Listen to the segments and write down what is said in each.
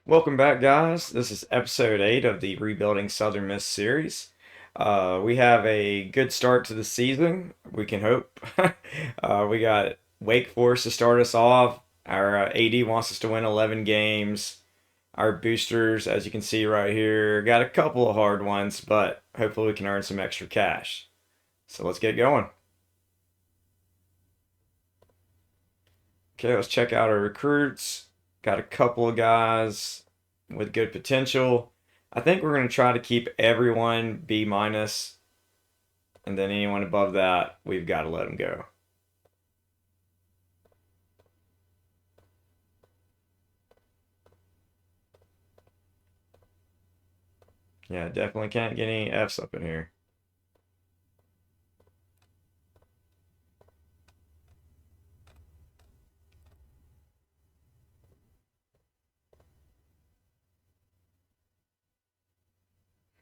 Welcome back, guys. This is episode 8 of the Rebuilding Southern Miss series. We have a good start to the season, we can hope. We got Wake Forest to start us off. Our AD wants us to win 11 games. Our boosters, as you can see right here, got a couple of hard ones, but hopefully we can earn some extra cash. So let's get going. Okay, let's check out our recruits. Got a couple of guys with good potential. I think we're going to try to keep everyone B minus, and then anyone above that, we've got to let them go. Yeah, definitely can't get any Fs up in here.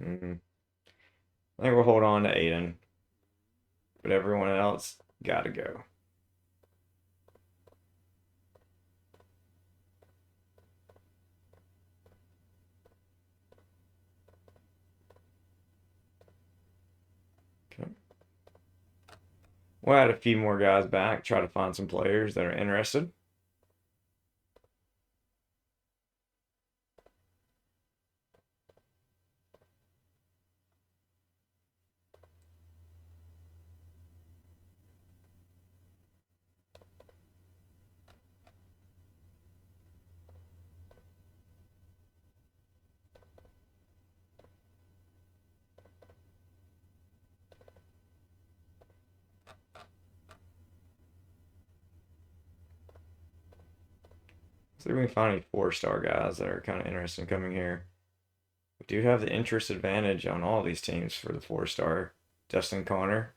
Hmm. I think we'll hold on to Aiden, but everyone else got to go. Okay. We'll add a few more guys back, try to find some players that are interested. See if we can find any four-star guys that are kind of interested in coming here. We do have the interest advantage on all these teams for the four-star. Justin Connor.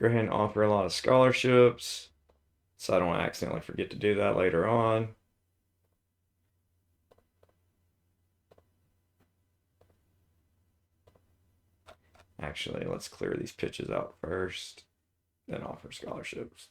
Go ahead and offer a lot of scholarships so I don't accidentally forget to do that later on. Actually, let's clear these pitches out first, then offer scholarships.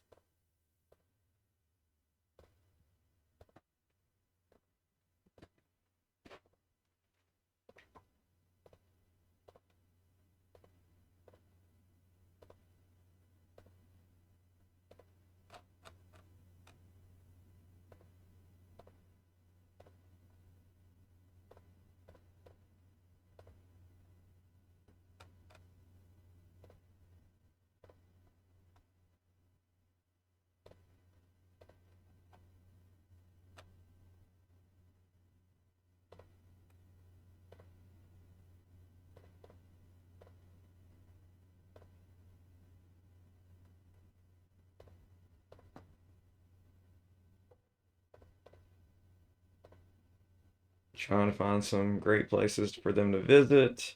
Trying to find some great places for them to visit.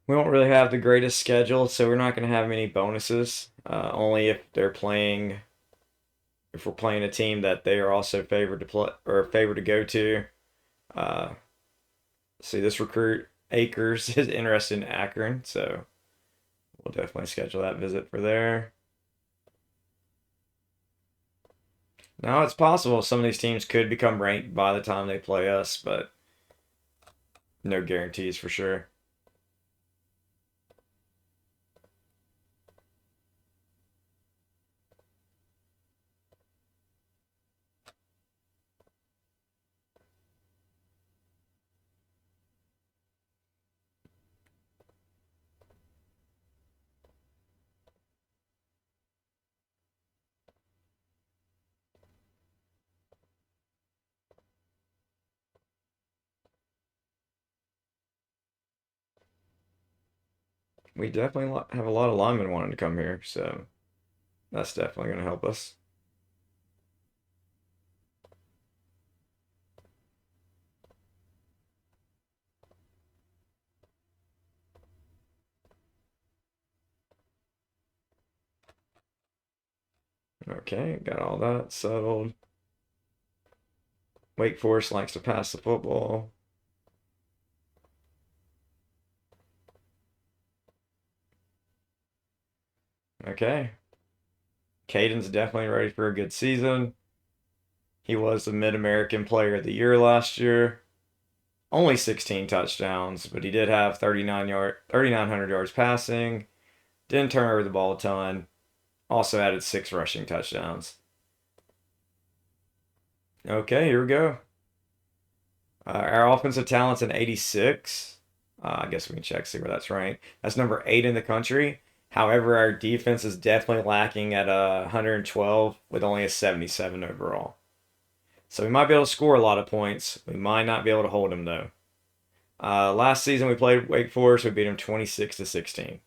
We don't really have the greatest schedule, so we're not going to have many bonuses. Only if we're playing a team that they are also favored to play or favored to go to. Uh, See, this recruit Akers is interested in Akron, so we'll definitely schedule that visit for there. Now it's possible some of these teams could become ranked by the time they play us, but no guarantees for sure. We definitely have a lot of linemen wanting to come here, so that's definitely going to help us. Okay, got all that settled. Wake Forest likes to pass the football. Okay. Caden's definitely ready for a good season. He was the Mid-American Player of the Year last year. Only 16 touchdowns, but he did have 3,900 yards passing. Didn't turn over the ball a ton. Also added 6 rushing touchdowns. Okay, here we go. Our offensive talent's an 86. I guess we can check, see where that's ranked. That's number 8 in the country. However, our defense is definitely lacking at 112 with only a 77 overall. So we might be able to score a lot of points. We might not be able to hold them though. Last season we played Wake Forest. We beat them 26-16.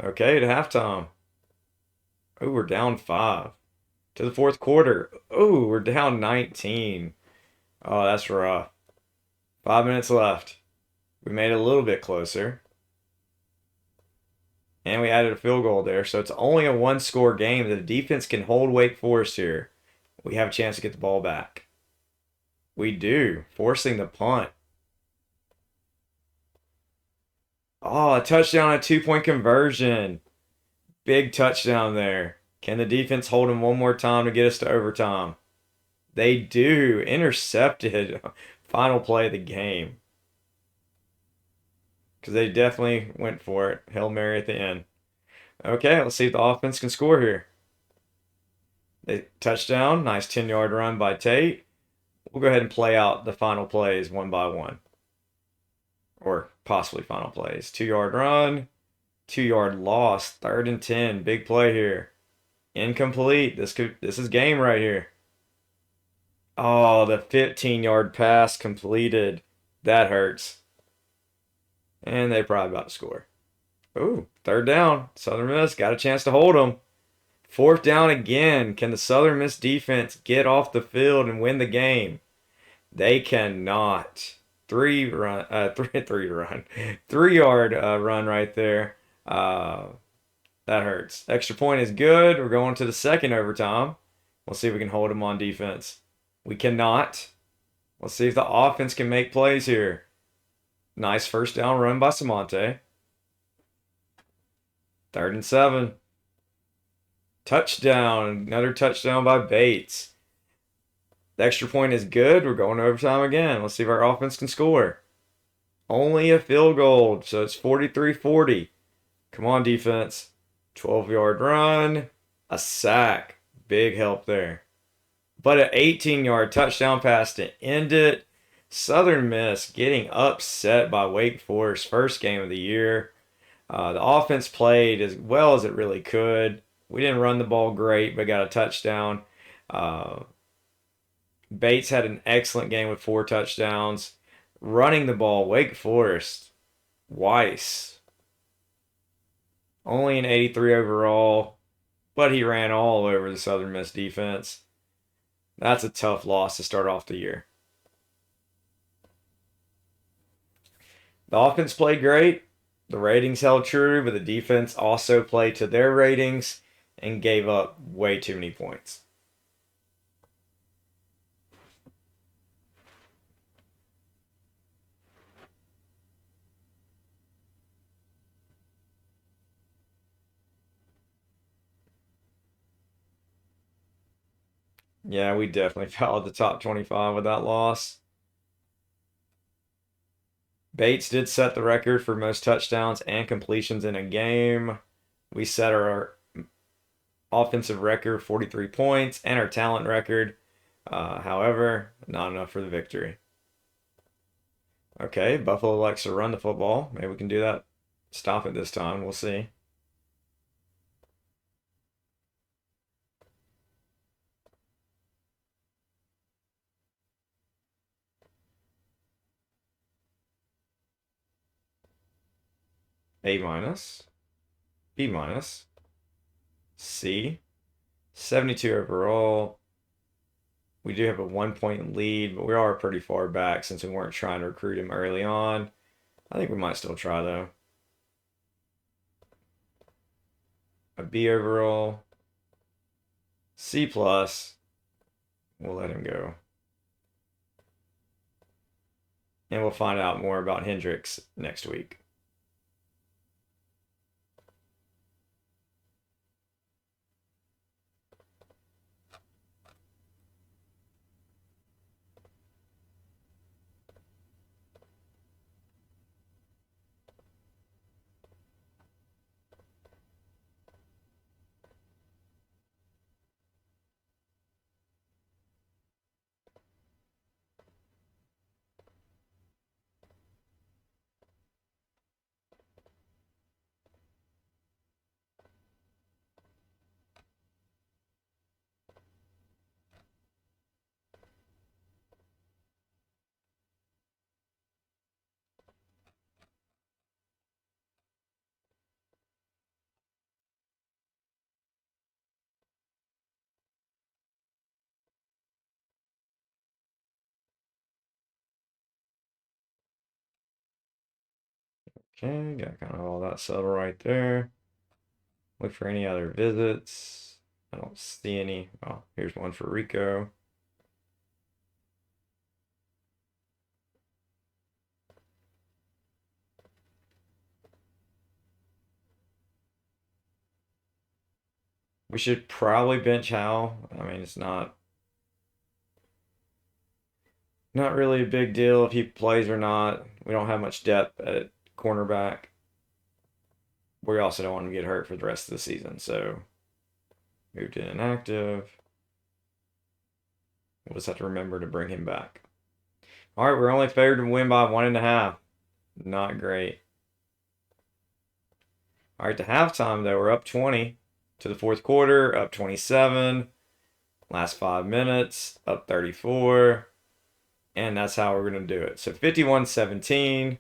Okay, to halftime. Oh, we're down 5. To the fourth quarter. Oh, we're down 19. Oh, that's rough. 5 minutes left. We made it a little bit closer. And we added a field goal there. So it's only a one-score game. The defense can hold Wake Forest here. We have a chance to get the ball back. We do. Forcing the punt. Oh, a touchdown, a 2-point conversion. Big touchdown there. Can the defense hold him one more time to get us to overtime? They do. Intercepted. Final play of the game. Because they definitely went for it. Hail Mary at the end. Okay, let's see if the offense can score here. They touchdown. Nice 10-yard run by Tate. We'll go ahead and play out the final plays one by one. Or possibly final plays. 2-yard run. 2-yard loss. 3rd and 10. Big play here. Incomplete. This is game right here. Oh, the 15-yard pass completed. That hurts. And they probably about to score. Ooh, 3rd down. Southern Miss got a chance to hold them. 4th down again. Can the Southern Miss defense get off the field and win the game? They cannot. 3-yard run right there. That hurts. Extra point is good. We're going to the second overtime. We'll see if we can hold them on defense. We cannot. Let's see if the offense can make plays here. Nice 1st down run by Samante. 3rd and 7. Touchdown. Another touchdown by Bates. The extra point is good. We're going to overtime again. Let's see if our offense can score. Only a field goal, so it's 43-40. Come on, defense. 12-yard run. A sack. Big help there. But an 18-yard touchdown pass to end it. Southern Miss getting upset by Wake Forest. First game of the year. The offense played as well as it really could. We didn't run the ball great, but got a touchdown. Bates had an excellent game with 4 touchdowns. Running the ball, Wake Forest. Weiss. Only an 83 overall, but he ran all over the Southern Miss defense. That's a tough loss to start off the year. The offense played great. The ratings held true, but the defense also played to their ratings and gave up way too many points. Yeah, we definitely fell at the top 25 with that loss. Bates did set the record for most touchdowns and completions in a game. We set our offensive record, 43 points, and our talent record. However, not enough for the victory. Okay, Buffalo likes to run the football. Maybe we can do that. Stop it this time. We'll see. A minus. B minus. C. 72 overall. We do have a 1-point lead, but we are pretty far back since we weren't trying to recruit him early on. I think we might still try, though. A B overall. C plus. We'll let him go. And we'll find out more about Hendricks next week. Okay, got kind of all that settled right there. Look for any other visits. I don't see any. Oh, here's one for Rico. We should probably bench Hal. I mean, it's not really a big deal if he plays or not. We don't have much depth at cornerback. We also don't want him to get hurt for the rest of the season, so moved to inactive. We'll just have to remember to bring him back. All right, we're only favored to win by 1.5. Not great. All right, to halftime, though, we're up 20 to the fourth quarter, up 27. Last 5 minutes, up 34. And that's how we're going to do it. So 51-17.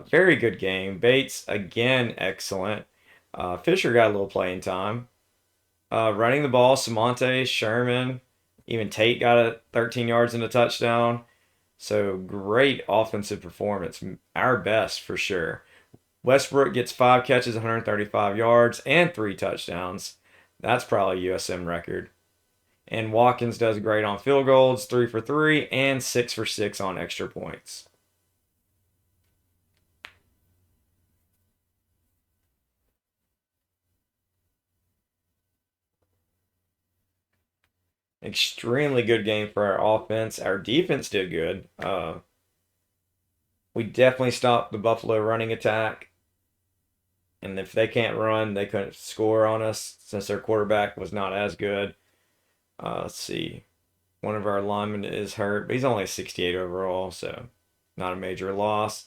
Very good game. Bates, again, excellent. Fisher got a little playing time. Running the ball, Samonte, Sherman, even Tate got a 13 yards and a touchdown. So great offensive performance. Our best for sure. Westbrook gets 5 catches, 135 yards, and 3 touchdowns. That's probably a USM record. And Watkins does great on field goals, 3 for 3, and 6 for 6 on extra points. Extremely good game for our offense. Our defense did good. We definitely stopped the Buffalo running attack. And if they can't run, they couldn't score on us since their quarterback was not as good. Let's see. One of our linemen is hurt, but he's only a 68 overall, so not a major loss.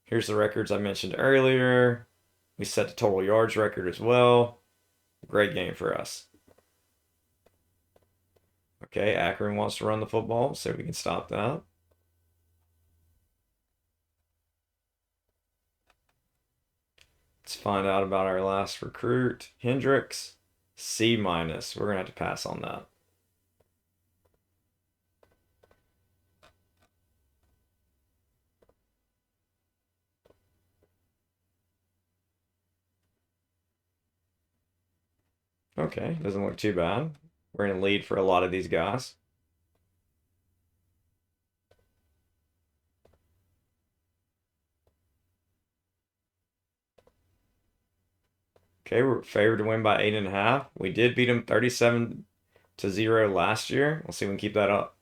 Here's the records I mentioned earlier. We set the total yards record as well. Great game for us. Okay, Akron wants to run the football, so we can stop that. Let's find out about our last recruit, Hendricks. C minus. We're going to have to pass on that. Okay, doesn't look too bad. We're in a lead for a lot of these guys. Okay, we're favored to win by 8.5. We did beat them 37-0 last year. We'll see if we can keep that up.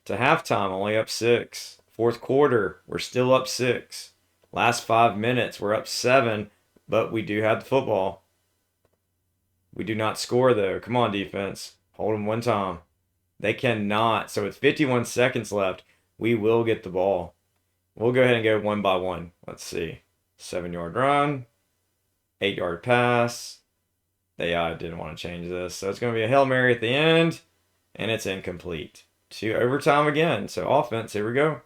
To halftime, only up 6. Fourth quarter, we're still up 6. Last 5 minutes, we're up 7, but we do have the football. We do not score though. Come on, defense. Hold them one time. They cannot. So with 51 seconds left, we will get the ball. We'll go ahead and go one by one. Let's see. 7-yard run. 8-yard pass. They didn't want to change this. So it's going to be a Hail Mary at the end. And it's incomplete. To overtime again. So offense, here we go.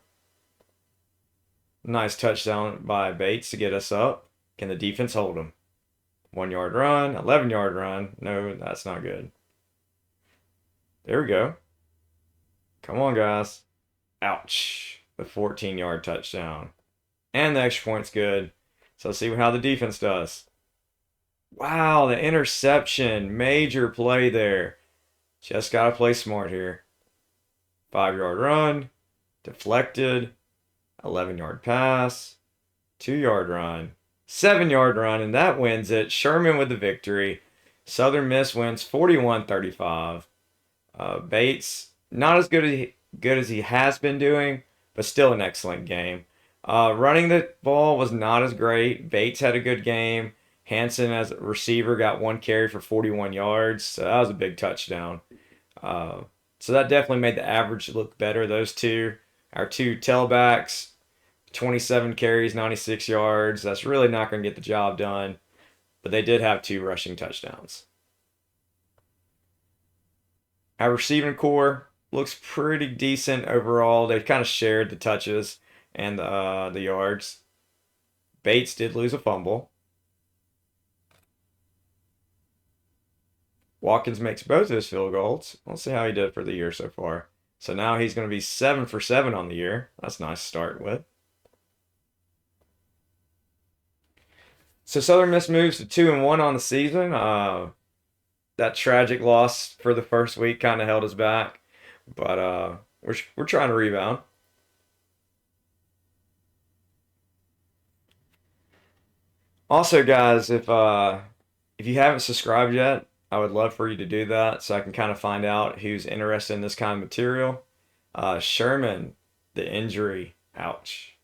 Nice touchdown by Bates to get us up. Can the defense hold him? 1-yard run, 11-yard run. No, that's not good. There we go. Come on, guys. Ouch. The 14-yard touchdown. And the extra point's good. So let's see how the defense does. Wow, the interception. Major play there. Just got to play smart here. 5-yard run, deflected, 11-yard pass, 2-yard run, 7-yard run, and that wins it. Sherman with the victory. Southern Miss wins 41-35. Bates, not as good as he has been doing, but still an excellent game. Running the ball was not as great. Bates had a good game. Hanson, as a receiver, got 1 carry for 41 yards. So that was a big touchdown. Uh, so that definitely made the average look better. Those two, our two tailbacks, 27 carries, 96 yards. That's really not going to get the job done. But they did have 2 rushing touchdowns. Our receiving core looks pretty decent overall. They kind of shared the touches and the yards. Bates did lose a fumble. Watkins makes both of his field goals. Let's see how he did for the year so far. So now he's going to be 7 for 7 on the year. That's nice to start with. So Southern Miss moves to 2-1 on the season. That tragic loss for the first week kind of held us back, but we're trying to rebound. Also, guys, if you haven't subscribed yet, I would love for you to do that so I can kind of find out who's interested in this kind of material. Sherman, the injury, ouch.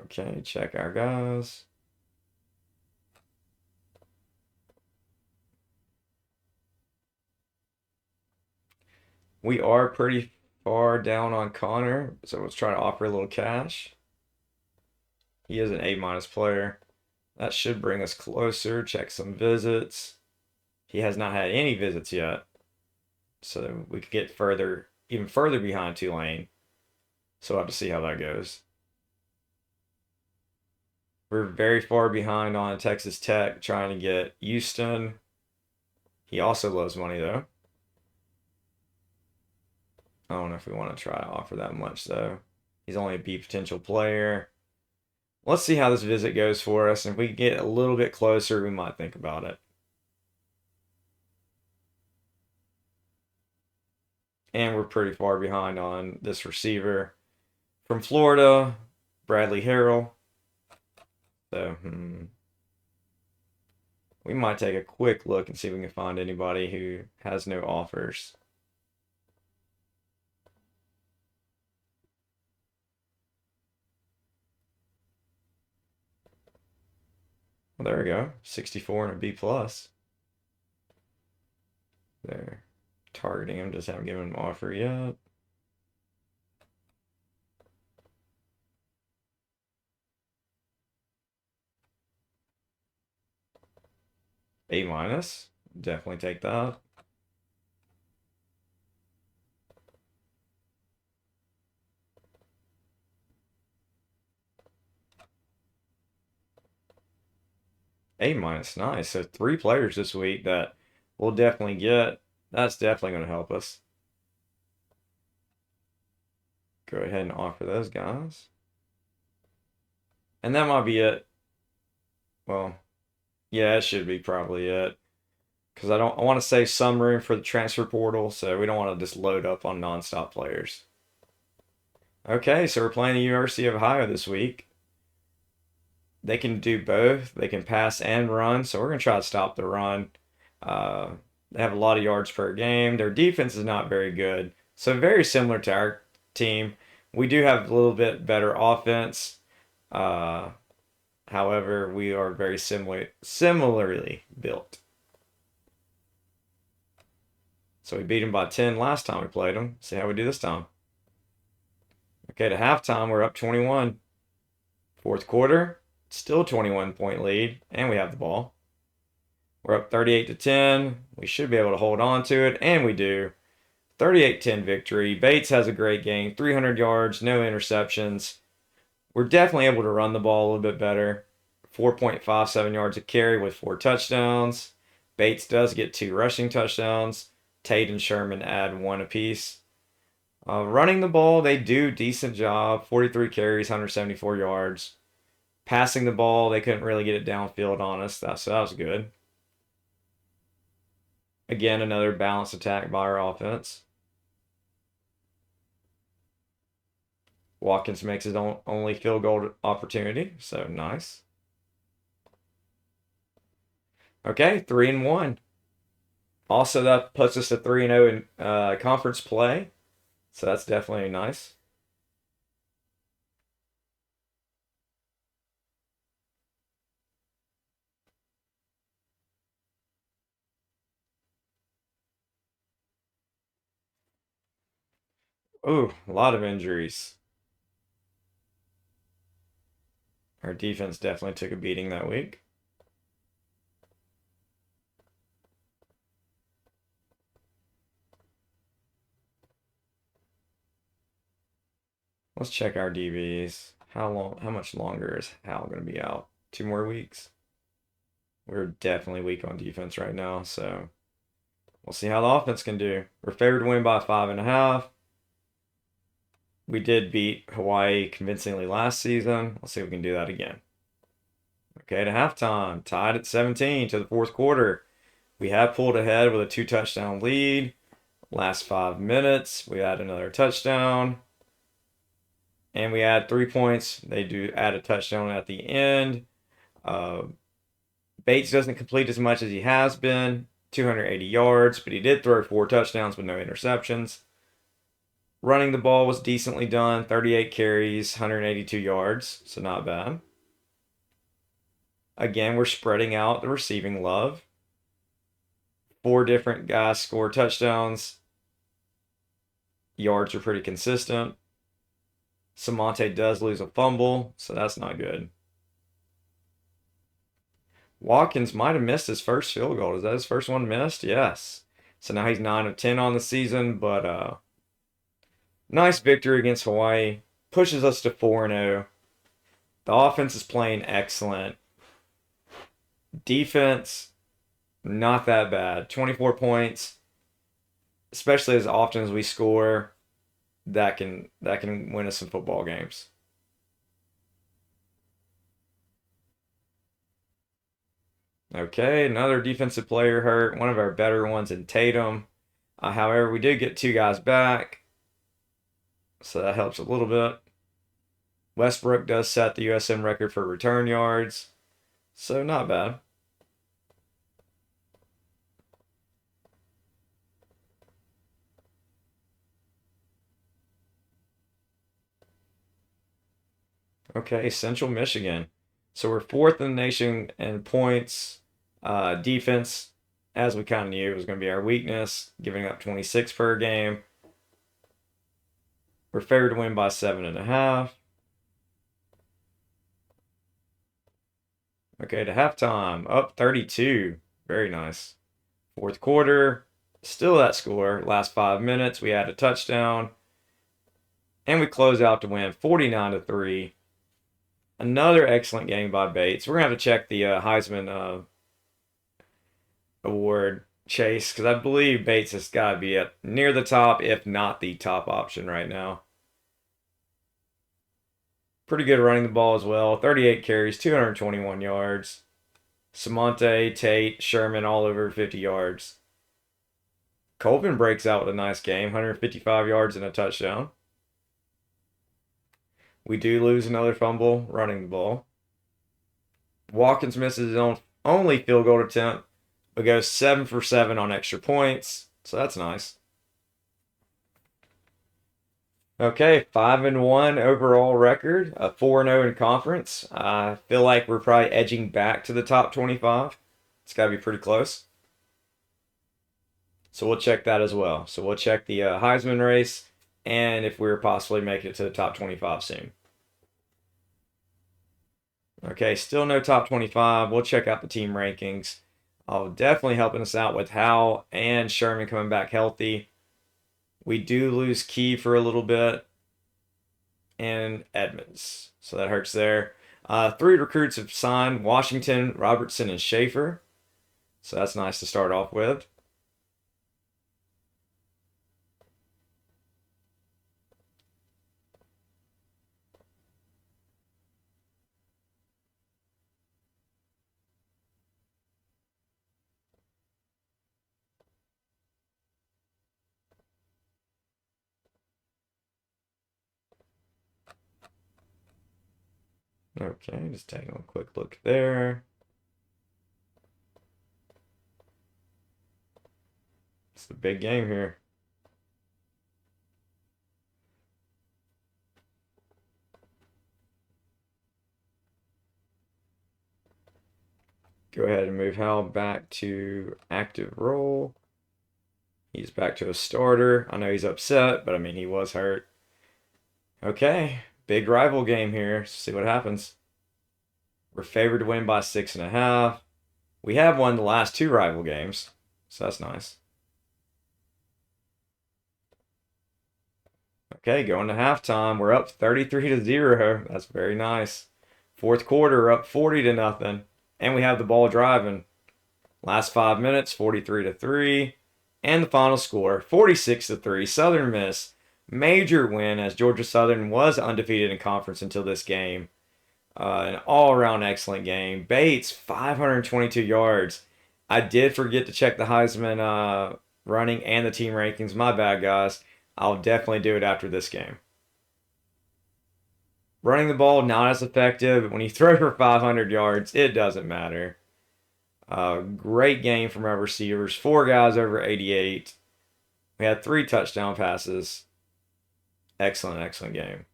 Okay, check our guys. We are pretty far down on Connor, so let's try to offer a little cash. He is an A- player. That should bring us closer. Check some visits. He has not had any visits yet, so we could get further, even further behind Tulane. So we'll have to see how that goes. We're very far behind on Texas Tech, trying to get Houston. He also loves money, though. I don't know if we want to try to offer that much, though. He's only a B potential player. Let's see how this visit goes for us. And if we get a little bit closer, we might think about it. And we're pretty far behind on this receiver from Florida, Bradley Harrell. So, we might take a quick look and see if we can find anybody who has no offers. Well, there we go. 64 and a B plus. There. Targeting him, just haven't given him an offer yet. A minus. Definitely take that. A minus, nice. So 3 players this week that we'll definitely get. That's definitely going to help us. Go ahead and offer those guys. And that might be it. Well, yeah, it should be probably it. Because I want to save some room for the transfer portal, so we don't want to just load up on nonstop players. Okay, so we're playing the University of Ohio this week. They can do both. They can pass and run, so we're going to try to stop the run. They have a lot of yards per game. Their defense is not very good, so very similar to our team. We do have a little bit better offense. However, we are very similarly built. So we beat them by 10 last time we played them. See how we do this time. Okay, to halftime, we're up 21. Fourth quarter, still 21-point lead, and we have the ball. We're up 38-10. We should be able to hold on to it, and we do. 38-10 victory. Bates has a great game, 300 yards, no interceptions. We're definitely able to run the ball a little bit better. 4.57 yards a carry with 4 touchdowns. Bates does get 2 rushing touchdowns. Tate and Sherman add 1 apiece. Running the ball, they do decent job. 43 carries, 174 yards. Passing the ball, they couldn't really get it downfield on us. So that was good. Again, another balanced attack by our offense. Watkins makes his own only field goal opportunity, so nice. Okay, 3-1. Also, that puts us at 3-0 in conference play, so that's definitely nice. Ooh, a lot of injuries. Our defense definitely took a beating that week. Let's check our DBs. How long? How much longer is Hal going to be out? 2 more weeks. We're definitely weak on defense right now, so we'll see how the offense can do. We're favored to win by 5.5. We did beat Hawaii convincingly last season. Let's see if we can do that again. Okay, to halftime, tied at 17 to the fourth quarter. We have pulled ahead with a 2 touchdown lead. Last 5 minutes, we add another touchdown. And we add 3 points. They do add a touchdown at the end. Uh, Bates doesn't complete as much as he has been, 280 yards, but he did throw 4 touchdowns with no interceptions. Running the ball was decently done, 38 carries, 182 yards, so not bad. Again, we're spreading out the receiving love. 4 different guys scored touchdowns. Yards are pretty consistent. Samonte does lose a fumble, so that's not good. Watkins might have missed his first field goal. Is that his first one missed? Yes. So now he's 9 of 10 on the season, but nice victory against Hawaii. Pushes us to 4-0. The offense is playing excellent. Defense, not that bad. 24 points, especially as often as we score, that can win us some football games. Okay, another defensive player hurt, one of our better ones in Tatum. However, we did get 2 guys back, so that helps a little bit. Westbrook does set the USM record for return yards, so not bad. Okay, Central Michigan. So we're fourth in the nation in points. Defense, as we kind of knew, was going to be our weakness, giving up 26 per game. We're favored to win by 7.5. Okay, to halftime, up 32. Very nice. Fourth quarter, still that score. Last 5 minutes, we had a touchdown. And we close out to win 49-3. Another excellent game by Bates. We're going to have to check the Heisman Award chase because I believe Bates has got to be at near the top, if not the top option right now. Pretty good running the ball as well. 38 carries, 221 yards. Samonte, Tate, Sherman all over 50 yards. Colvin breaks out with a nice game, 155 yards and a touchdown. We do lose another fumble running the ball. Watkins misses his own only field goal attempt, but goes 7 for 7 on extra points, so that's nice. Okay, 5-1 overall record, a 4-0 in conference. I feel like we're probably edging back to the top 25. It's got to be pretty close. So we'll check that as well. So we'll check the Heisman race and if we're possibly making it to the top 25 soon. Okay, still no top 25. We'll check out the team rankings. Definitely helping us out with Hal and Sherman coming back healthy. We do lose Key for a little bit and Edmonds, so that hurts there. 3 recruits have signed: Washington, Robertson, and Schaefer. So that's nice to start off with. Okay, just taking a quick look there. It's the big game here. Go ahead and move Hal back to active role. He's back to a starter. I know he's upset, but I mean, he was hurt. Okay, big rival game here. Let's see what happens. We're favored to win by 6.5. We have won the last two rival games, so that's nice. Okay, going to halftime. We're up 33-0. That's very nice. Fourth quarter, up 40-0. And we have the ball driving. Last 5 minutes, 43-3. And the final score, 46-3. Southern Miss. Major win as Georgia Southern was undefeated in conference until this game. An all-around excellent game. Bates, 522 yards. I did forget to check the Heisman running and the team rankings. My bad, guys. I'll definitely do it after this game. Running the ball, not as effective. When you throw for 500 yards, it doesn't matter. Great game from our receivers. 4 guys over 88. We had 3 touchdown passes. Excellent, excellent game.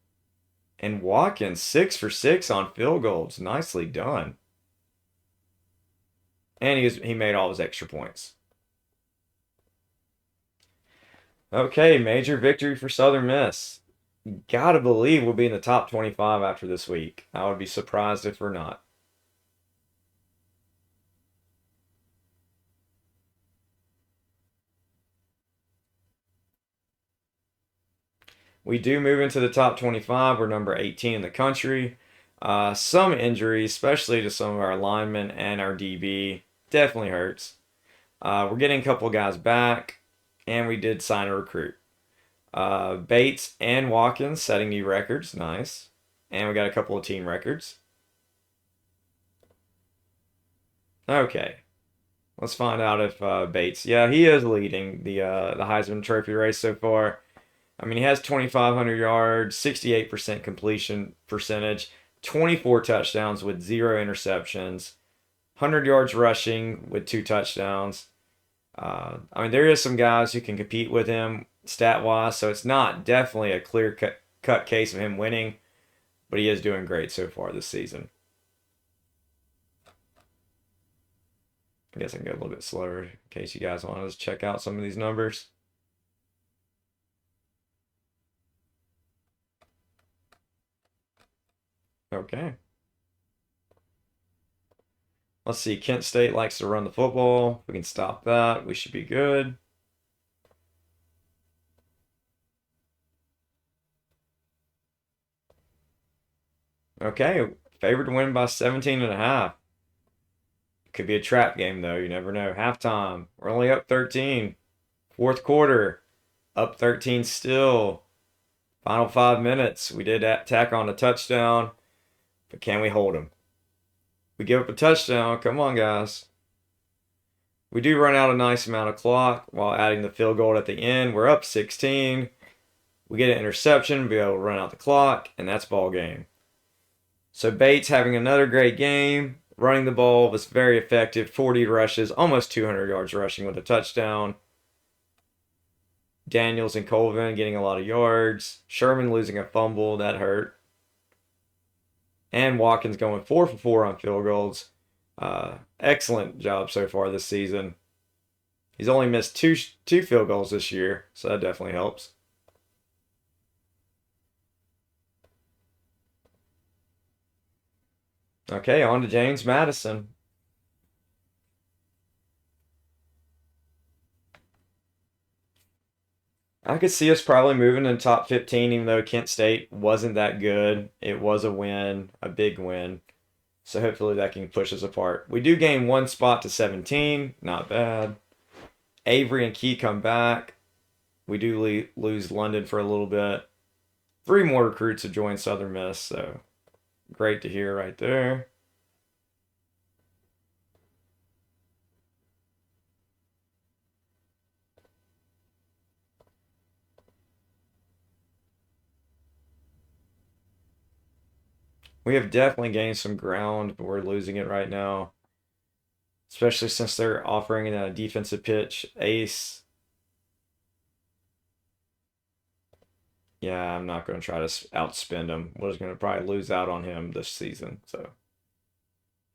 And Watkins, 6 for 6 on field goals. Nicely done. And he made all his extra points. Okay, major victory for Southern Miss. Gotta believe we'll be in the top 25 after this week. I would be surprised if we're not. We do move into the top 25. We're number 18 in the country. Some injuries, especially to some of our linemen and our DB, definitely hurts. We're getting a couple guys back, and we did sign a recruit. Bates and Watkins setting new records. Nice. And we got a couple of team records. Okay. Let's find out if Bates. Yeah, he is leading the Heisman Trophy race so far. I mean, he has 2,500 yards, 68% completion percentage, 24 touchdowns with 0 interceptions, 100 yards rushing with 2 touchdowns. I mean, there is some guys who can compete with him stat wise, so it's not definitely a clear cut case of him winning, but he is doing great so far this season. I guess I can go a little bit slower in case you guys want to just check out some of these numbers. Okay. Let's see. Kent State likes to run the football. If we can stop that, we should be good. Okay. Favored to win by 17.5. Could be a trap game, though. You never know. Halftime. We're only up 13. Fourth quarter. Up 13 still. Final 5 minutes. We did tack on a touchdown, but can we hold them? We give up a touchdown. Come on, guys. We do run out a nice amount of clock while adding the field goal at the end. We're up 16. We get an interception, be able to run out the clock, and that's ball game. So Bates having another great game. Running the ball was very effective. 40 rushes, almost 200 yards rushing with a touchdown. Daniels and Colvin getting a lot of yards. Sherman losing a fumble, that hurt. And Watkins going 4 for 4 on field goals. Excellent job so far this season. He's only missed two field goals this year, so that definitely helps. Okay, on to James Madison. I could see us probably moving in top 15, even though Kent State wasn't that good. It was a win, a big win. So hopefully that can push us apart. We do gain 1 spot to 17. Not bad. Avery and Key come back. We do lose London for a little bit. 3 more recruits have joined Southern Miss, so great to hear right there. We have definitely gained some ground, but we're losing it right now, especially since they're offering a defensive pitch ace. Yeah, I'm not going to try to outspend him. We're just going to probably lose out on him this season. So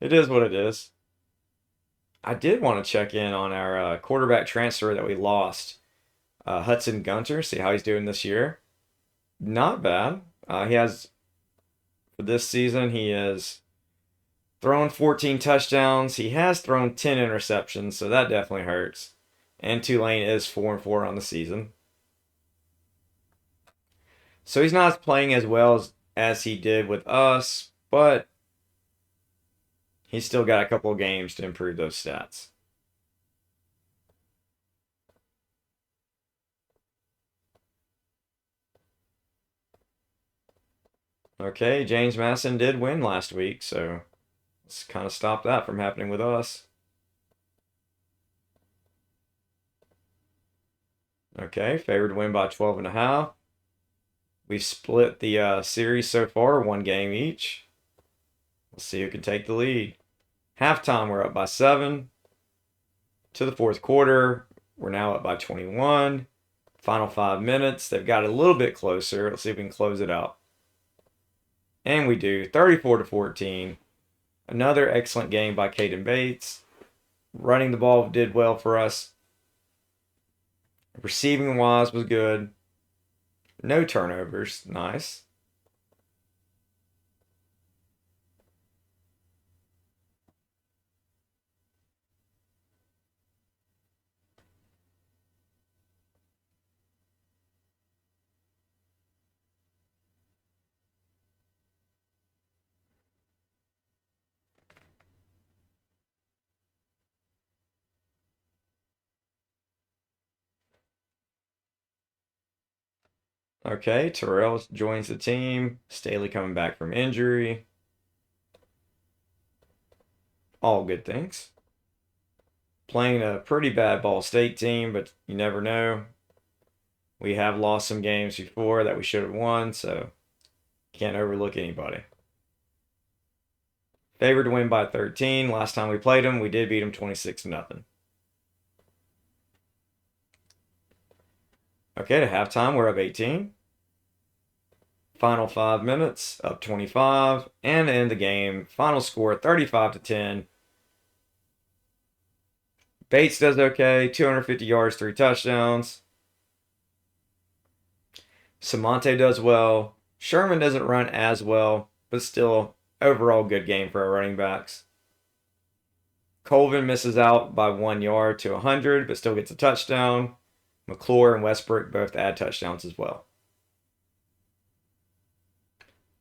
it is what it is. I did want to check in on our quarterback transfer that we lost, Hudson Gunter, see how he's doing this year. Not bad. He has, for this season, he has thrown 14 touchdowns. He has thrown 10 interceptions, so that definitely hurts. And Tulane is 4-4 on the season. So he's not playing as well as he did with us, but he's still got a couple of games to improve those stats. Okay, James Madison did win last week, so let's kind of stop that from happening with us. Okay, favored to win by 12.5. We've split the series so far, one game each. Let's see who can take the lead. Halftime, we're up by 7. To the fourth quarter, we're now up by 21. Final 5 minutes, they've got a little bit closer. Let's see if we can close it out. And we do, 34-14. Another excellent game by Caden Bates. Running the ball did well for us. Receiving wise was good. No turnovers. Nice. Okay, Terrell joins the team. Staley coming back from injury. All good things. Playing a pretty bad Ball State team, but you never know. We have lost some games before that we should have won, so can't overlook anybody. Favored to win by 13. Last time we played them, we did beat them 26-0. Okay, to halftime, we're up 18. Final 5 minutes, up 25. And end the game, final score 35-10. Bates does okay, 250 yards, 3 touchdowns. Samonte does well. Sherman doesn't run as well, but still, overall good game for our running backs. Colvin misses out by 1 yard to 100, but still gets a touchdown. McClure and Westbrook both add touchdowns as well.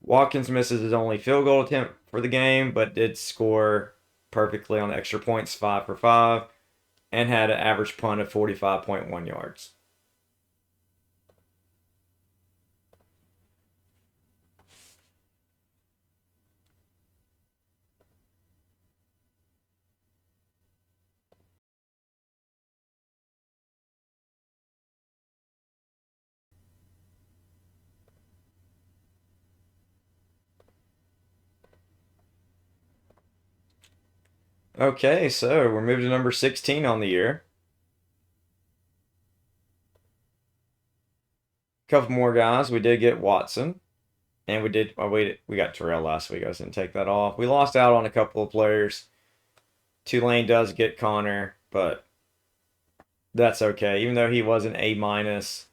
Watkins misses his only field goal attempt for the game, but did score perfectly on the extra points, 5 for 5, and had an average punt of 45.1 yards. Okay, so we're moving to number 16 on the year. Couple more guys. We did get Watson, and we got Terrell last week. I was gonna take that off. We lost out on a couple of players. Tulane does get Connor, but that's okay. Even though he was an A minus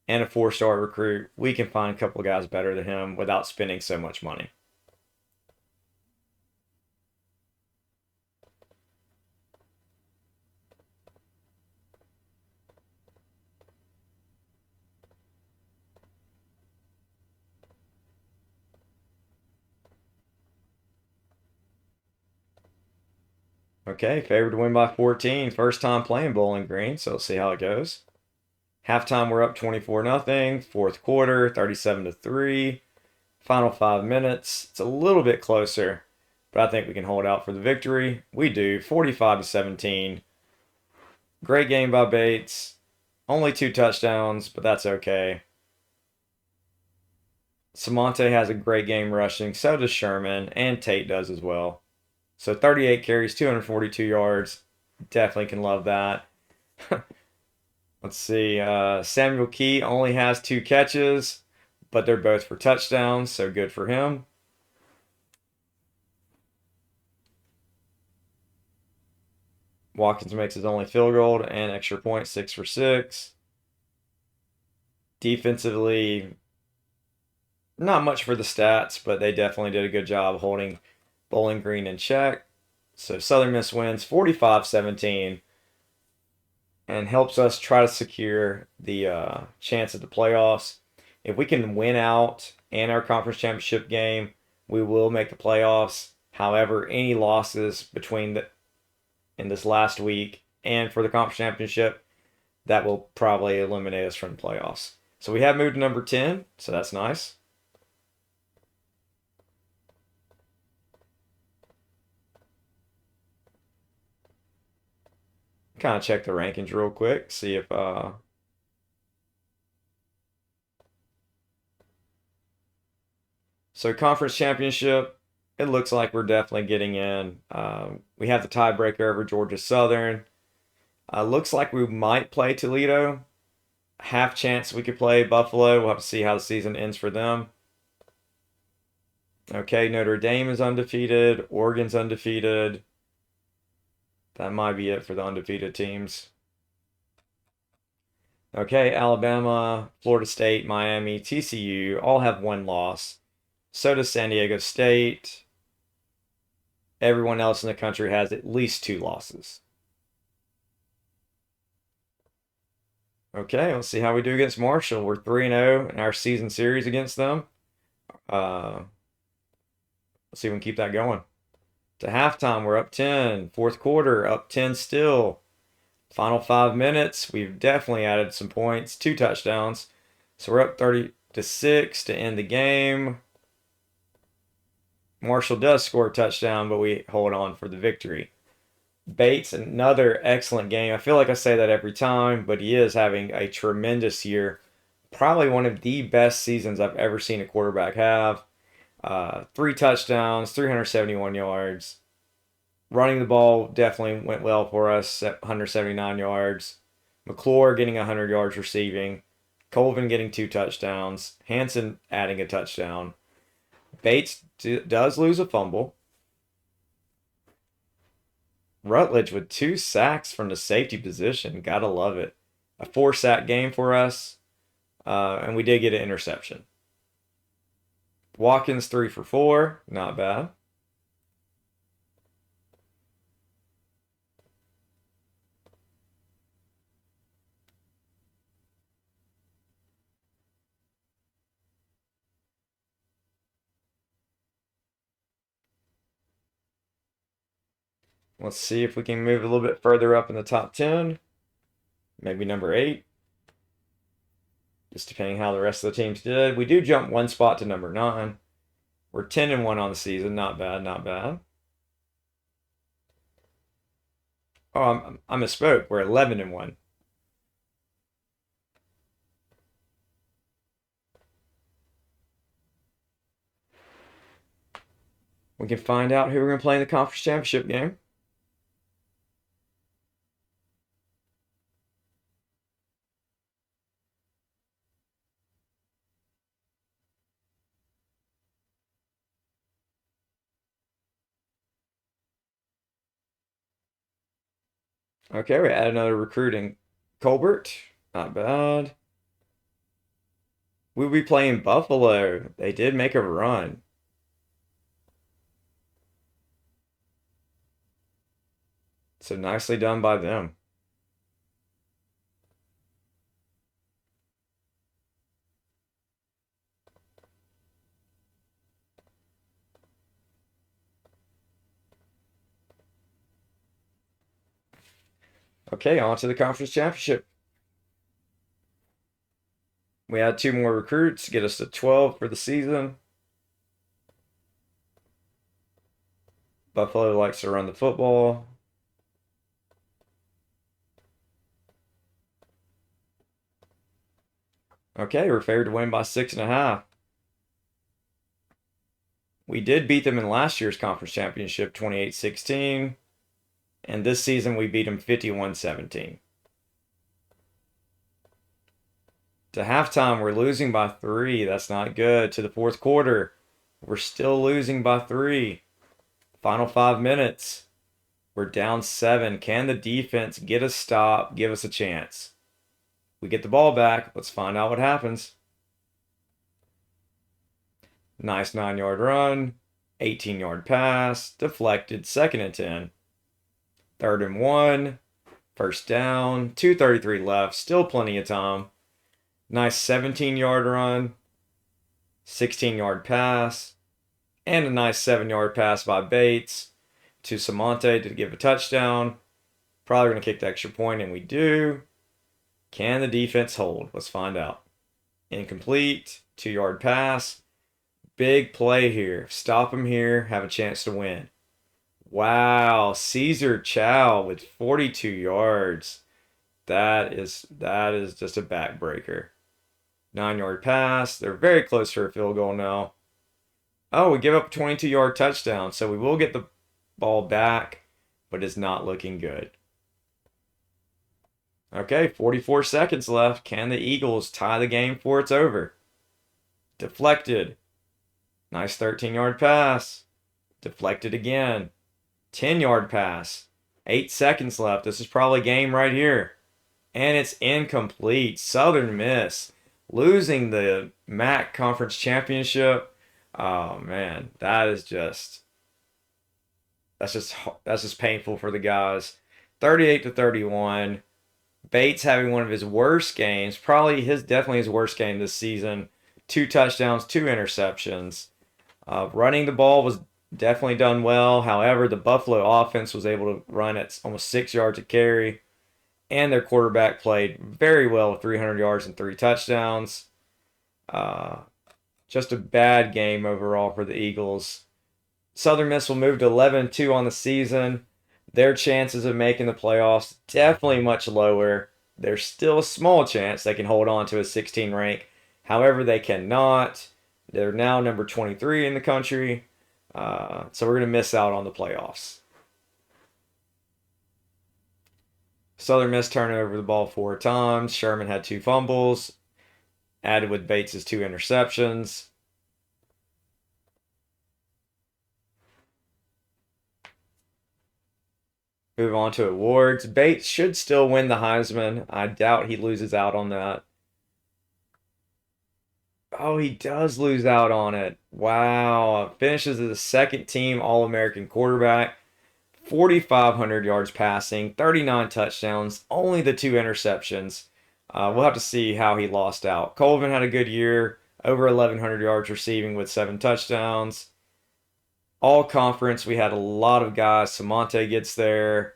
and a 4-star recruit, we can find a couple of guys better than him without spending so much money. Okay, favored to win by 14. First time playing Bowling Green, so let's see how it goes. Halftime, we're up 24-0. Fourth quarter, 37-3. Final 5 minutes. It's a little bit closer, but I think we can hold out for the victory. We do, 45-17. Great game by Bates. Only 2 touchdowns, but that's okay. Samonte has a great game rushing. So does Sherman, and Tate does as well. So 38 carries, 242 yards. Definitely can love that. Let's see. Samuel Key only has 2 catches, but they're both for touchdowns, so good for him. Watkins makes his only field goal and extra point, 6 for 6. Defensively, not much for the stats, but they definitely did a good job holding Bowling Green in check. So Southern Miss wins 45-17 and helps us try to secure the chance at the playoffs. If we can win out in our conference championship game, we will make the playoffs. However, any losses between in this last week and for the conference championship, that will probably eliminate us from the playoffs. So we have moved to number 10, so that's nice. Kind of check the rankings real quick, see if so conference championship, it looks like we're definitely getting in. We have the tiebreaker over Georgia Southern. Looks like we might play Toledo. Half chance we could play Buffalo. We'll have to see how the season ends for them. Okay, Notre Dame is undefeated. Oregon's undefeated. That might be it for the undefeated teams. Okay, Alabama, Florida State, Miami, TCU all have 1 loss. So does San Diego State. Everyone else in the country has at least 2 losses. Okay, let's see how we do against Marshall. We're 3-0 in our season series against them. Let's see if we can keep that going. To halftime, we're up 10. Fourth quarter, up 10 still. Final 5 minutes, we've definitely added some points, 2 touchdowns. So we're up 30-6 to end the game. Marshall does score a touchdown, but we hold on for the victory. Bates, another excellent game. I feel like I say that every time, but he is having a tremendous year. Probably one of the best seasons I've ever seen a quarterback have. 3 touchdowns, 371 yards. Running the ball definitely went well for us at 179 yards. McClure getting 100 yards receiving. Colvin getting 2 touchdowns. Hanson adding a touchdown. Bates does lose a fumble. Rutledge with 2 sacks from the safety position. Gotta love it. A 4-sack game for us. And we did get an interception. Watkins 3 for 4. Not bad. Let's see if we can move a little bit further up in the top 10. Maybe number 8. Just depending how the rest of the teams did. We do jump 1 spot to number 9. We're 10-1 on the season. Not bad, not bad. Oh, I misspoke. We're 11-1. We can find out who we're going to play in the conference championship game. Okay, we add another recruiting. Colbert, not bad. We'll be playing Buffalo. They did make a run. So nicely done by them. Okay, on to the conference championship. We had 2 more recruits, get us to 12 for the season. Buffalo likes to run the football. Okay, we're favored to win by 6.5. We did beat them in last year's conference championship, 28-16. And this season we beat them 51-17. To halftime, we're losing by 3. That's not good. To the fourth quarter, we're still losing by 3. Final 5 minutes, we're down 7. Can the defense get a stop, give us a chance? We get the ball back. Let's find out what happens. Nice 9-yard run, 18-yard pass, deflected, 2nd and 10. 3rd and 1, first down, 2:33 left, still plenty of time. Nice 17-yard run, 16-yard pass, and a nice 7-yard pass by Bates to Samonte to give a touchdown. Probably going to kick the extra point, and we do. Can the defense hold? Let's find out. Incomplete, 2-yard pass. Big play here. Stop him here, have a chance to win. Wow, Caesar Chow with 42 yards. That is just a backbreaker. 9-yard pass. They're very close for a field goal now. Oh, we give up a 22-yard touchdown, so we will get the ball back, but it's not looking good. Okay, 44 seconds left. Can the Eagles tie the game before it's over? Deflected. Nice 13-yard pass. Deflected again. 10-yard pass. 8 seconds left. This is probably game right here. And it's incomplete. Southern Miss losing the MAC Conference Championship. Oh man, that's just painful for the guys. 38-31. Bates having one of his worst games, definitely his worst game this season. 2 touchdowns, 2 interceptions. Running the ball was definitely done well. However, the Buffalo offense was able to run at almost 6 yards a carry. And their quarterback played very well with 300 yards and 3 touchdowns. Just a bad game overall for the Eagles. Southern Miss will move to 11-2 on the season. Their chances of making the playoffs definitely much lower. There's still a small chance they can hold on to a 16 rank. However, they cannot. They're now number 23 in the country. So we're going to miss out on the playoffs. Southern Miss turned over the ball 4 times. Sherman had 2 fumbles. Added with Bates' 2 interceptions. Move on to awards. Bates should still win the Heisman. I doubt he loses out on that. Oh, he does lose out on it. Wow. Finishes as a 2nd team All-American quarterback. 4,500 yards passing, 39 touchdowns, only the 2 interceptions. We'll have to see how he lost out. Colvin had a good year, over 1,100 yards receiving with 7 touchdowns. All conference, we had a lot of guys. Samonte gets there.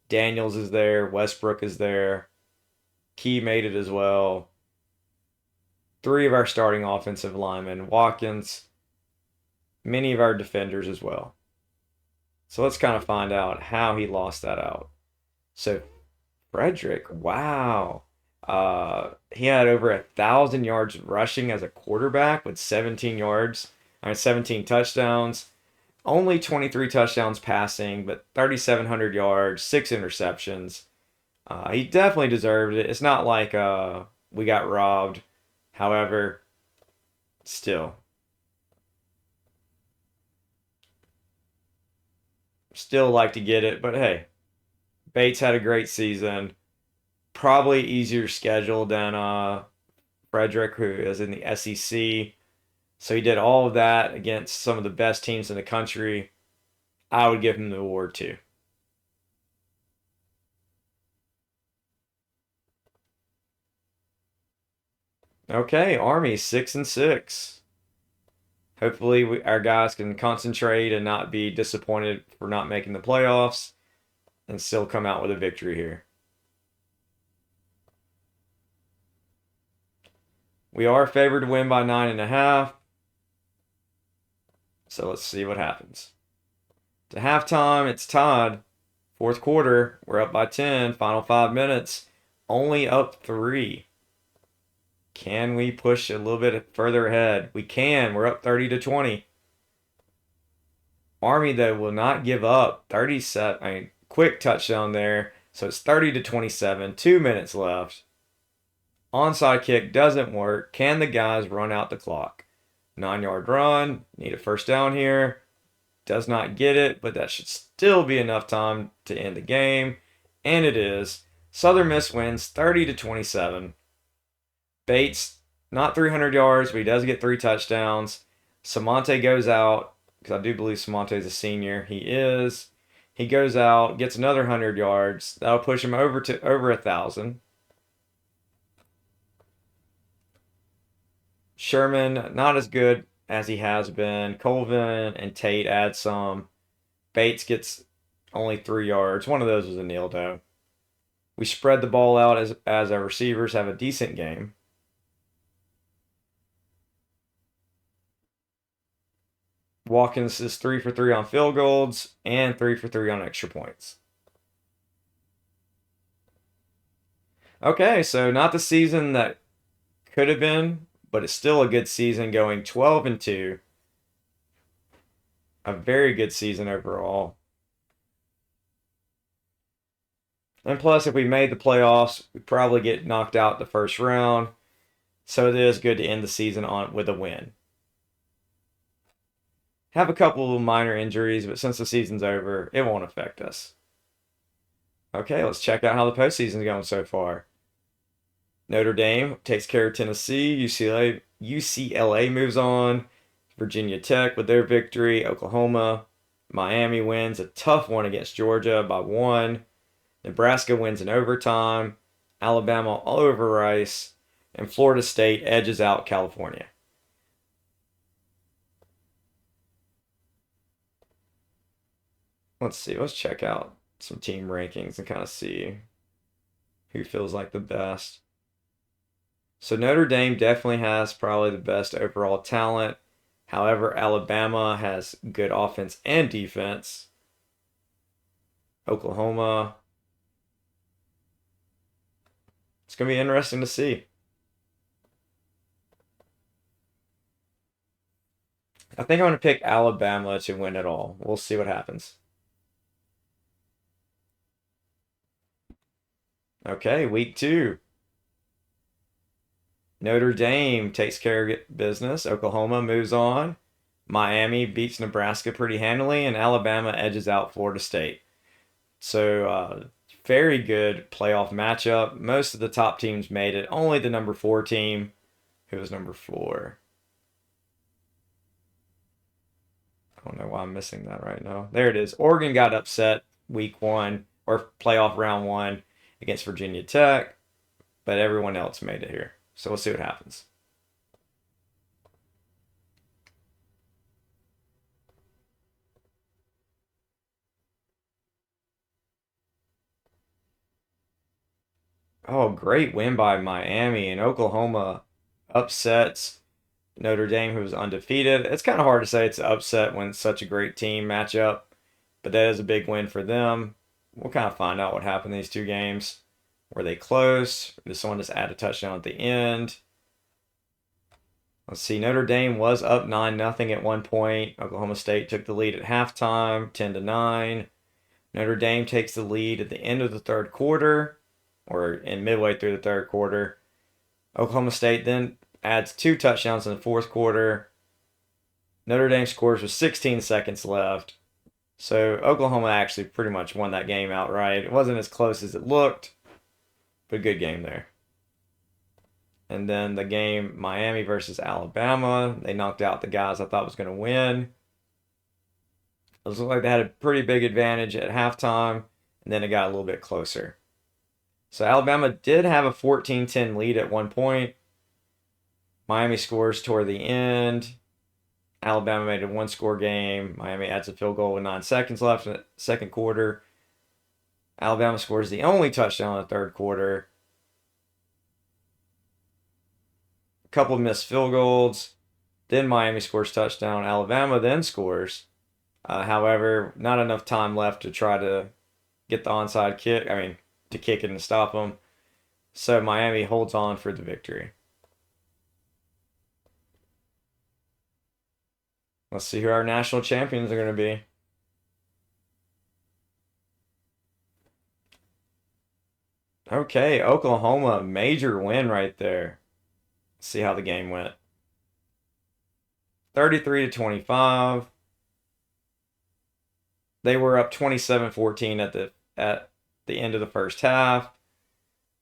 Daniels is there. Westbrook is there. Key made it as well. 3 of our starting offensive linemen. Watkins. Many of our defenders as well. So let's kind of find out how he lost that out. So Frederick, wow. He had over 1,000 yards rushing as a quarterback with 17 touchdowns. Only 23 touchdowns passing, but 3,700 yards, 6 interceptions. He definitely deserved it. It's not like we got robbed. However, still like to get it, but hey, Bates had a great season. Probably easier schedule than Frederick, who is in the SEC. So he did all of that against some of the best teams in the country. I would give him the award too. Okay, Army 6-6. Hopefully our guys can concentrate and not be disappointed for not making the playoffs and still come out with a victory here. We are favored to win by 9.5. So let's see what happens. To halftime, it's tied. Fourth quarter, we're up by 10. Final 5 minutes, only up 3. Can we push a little bit further ahead? We can. We're up 30-20. Army, though, will not give up. 37, I mean, quick touchdown there. So it's 30 to 27, 2 minutes left. Onside kick doesn't work. Can the guys run out the clock? 9 yard run. Need a first down here. Does not get it, but that should still be enough time to end the game. And it is. Southern Miss wins 30 to 27. Bates, not 300 yards, but he does get 3 touchdowns. Samonte goes out, because I do believe Samonte is a senior. He is. He goes out, gets another 100 yards. That'll push him over 1,000. Sherman, not as good as he has been. Colvin and Tate add some. Bates gets only 3 yards. One of those was a kneel though. We spread the ball out as our receivers have a decent game. Watkins is 3 for 3 on field goals and 3 for 3 on extra points. Okay, so not the season that could have been, but it's still a good season, going 12-2. A very good season overall. And plus, if we made the playoffs, we'd probably get knocked out the first round. So it is good to end the season on with a win. Have a couple of minor injuries, but since the season's over, it won't affect us. Okay, let's check out how the postseason's going so far. Notre Dame takes care of Tennessee. UCLA moves on. Virginia Tech with their victory. Oklahoma. Miami wins a tough one against Georgia by 1. Nebraska wins in overtime. Alabama all over Rice. And Florida State edges out California. Let's see. Let's check out some team rankings and kind of see who feels like the best. So Notre Dame definitely has probably the best overall talent. However, Alabama has good offense and defense. Oklahoma. It's going to be interesting to see. I think I'm going to pick Alabama to win it all. We'll see what happens. Okay, week 2. Notre Dame takes care of business. Oklahoma moves on. Miami beats Nebraska pretty handily, and Alabama edges out Florida State. So, very good playoff matchup. Most of the top teams made it. Only the number 4 team. Who was number 4? I don't know why I'm missing that right now. There it is. Oregon got upset week 1 or playoff round 1 against Virginia Tech, but everyone else made it here. So we'll see what happens. Oh, great win by Miami, and Oklahoma upsets Notre Dame, who was undefeated. It's kind of hard to say it's an upset when it's such a great team matchup, but that is a big win for them. We'll kind of find out what happened in these 2 games. Were they close? Did someone just add a touchdown at the end? Let's see. Notre Dame was up 9-0 at one point. Oklahoma State took the lead at halftime, 10-9. Notre Dame takes the lead at the end of the third quarter, or in midway through the third quarter. Oklahoma State then adds 2 touchdowns in the fourth quarter. Notre Dame scores with 16 seconds left. So Oklahoma actually pretty much won that game outright. It wasn't as close as it looked, but a good game there. And then the game, Miami versus Alabama. They knocked out the guys I thought was going to win. It looked like they had a pretty big advantage at halftime, and then it got a little bit closer. So Alabama did have a 14-10 lead at one point. Miami scores toward the end. Alabama made a 1-score game. Miami adds a field goal with 9 seconds left in the second quarter. Alabama scores the only touchdown in the third quarter. A couple missed field goals. Then Miami scores touchdown. Alabama then scores. However, not enough time left to try to get the onside kick. I mean, to kick it and stop them. So Miami holds on for the victory. Let's see who our national champions are going to be. Okay, Oklahoma, major win right there. Let's see how the game went. 33 to 25. They were up 27-14 at the end of the first half.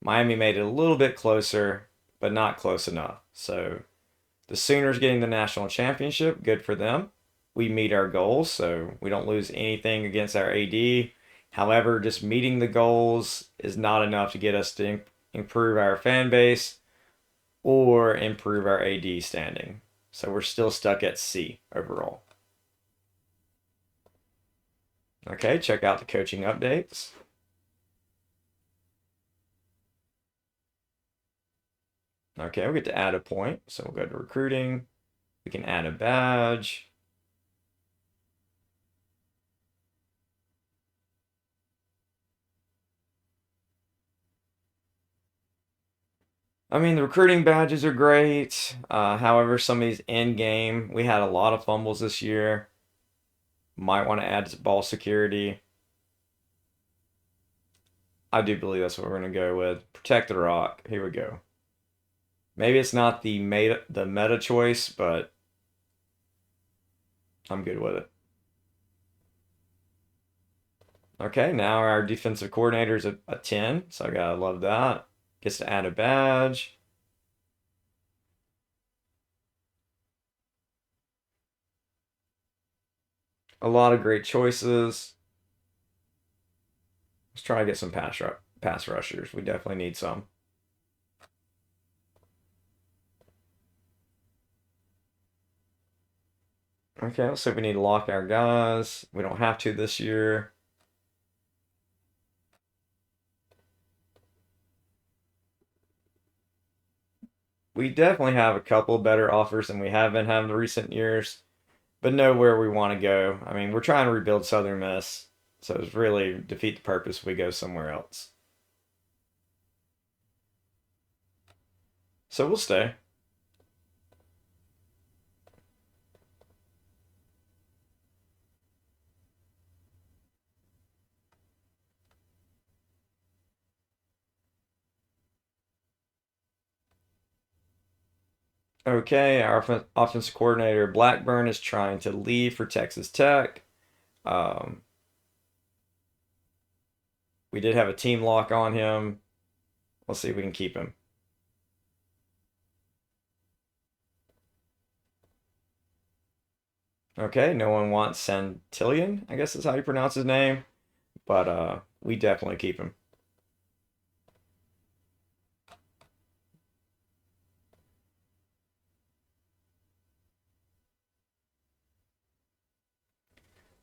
Miami made it a little bit closer, but not close enough. So the Sooners getting the national championship, good for them. We meet our goals, so we don't lose anything against our AD. However, just meeting the goals is not enough to get us to improve our fan base or improve our AD standing. So we're still stuck at C overall. Okay, check out the coaching updates. Okay, we get to add a point. So we'll go to recruiting. We can add a badge. I mean, the recruiting badges are great. However, some of these in game, we had a lot of fumbles this year. Might want to add ball security. I do believe that's what we're going to go with. Protect the rock. Here we go. Maybe it's not the meta choice, but I'm good with it. Okay, now our defensive coordinator is a 10, so I gotta love that. Gets to add a badge. A lot of great choices. Let's try to get some pass rushers. We definitely need some. Okay, let's see if we need to lock our guys. We don't have to this year. We definitely have a couple better offers than we have been having in recent years, but know where we want to go. I mean, we're trying to rebuild Southern Miss, so it's really defeat the purpose if we go somewhere else. So we'll stay. Okay, our offensive coordinator Blackburn is trying to leave for Texas Tech. Um, we did have a team lock on him. Let's see if we can keep him. Okay, no one wants Santillion, I guess is how you pronounce his name, but we definitely keep him.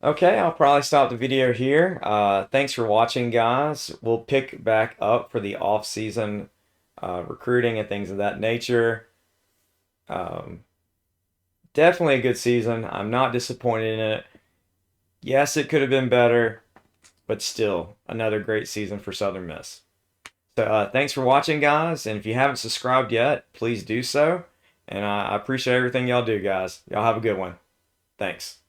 Okay, I'll probably stop the video here. Thanks for watching, guys. We'll pick back up for the off-season recruiting and things of that nature. Um, Definitely a good season. I'm not disappointed in it. Yes, it could have been better, but still another great season for Southern Miss. So thanks for watching, guys. And if you haven't subscribed yet, please do so. And I appreciate everything y'all do, guys. Y'all have a good one. Thanks.